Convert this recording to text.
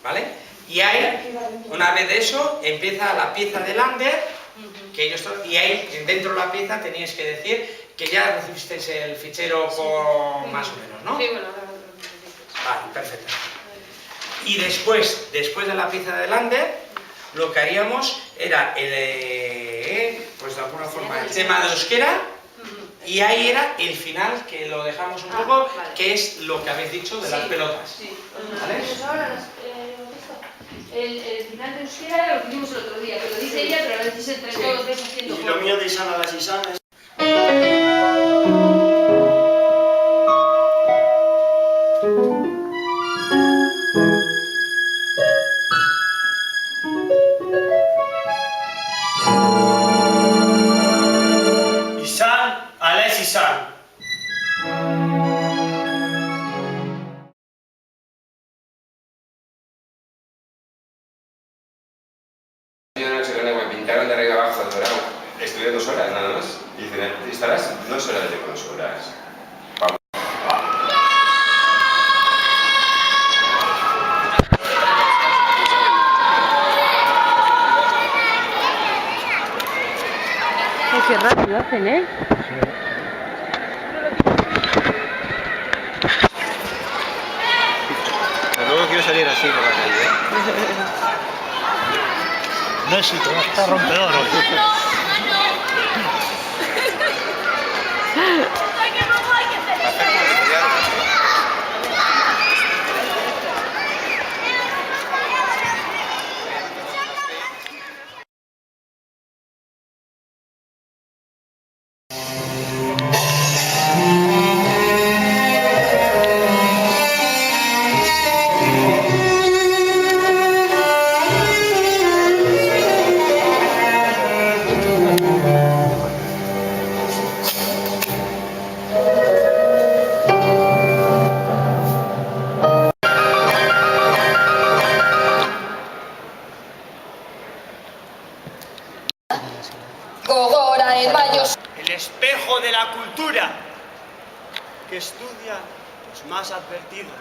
¿vale? Y ahí, una vez de eso, empieza la pieza de Lander, que ellos y ahí, dentro de la pieza, teníais que decir que ya recibisteis el fichero con más o menos, ¿no? Sí, bueno, ahora Vale, perfecto. Y después de la pieza de Lander, lo que haríamos era, pues de alguna forma, el tema de euskera, y ahí era el final, que lo dejamos un poco, que es lo que habéis dicho de las pelotas. Sí. ¿Vale? Pues ahora, el final de euskera lo vimos el otro día, pero lo dice ella, pero lo decís entre todos, ves haciendo... Y lo mío de Isana las Isanas. Isan, Alex Isan. Me pintaron de arriba abajo dorado. Estudié 2 horas nada más. Y dicen, estarás 2 horas de 2 horas. Vamos. Qué rápido hacen, ¿eh? Pero luego quiero salir así por la calle, ¿eh? Messi, te vas a estar rompedor hoy. El espejo de la cultura que estudia los más advertidos.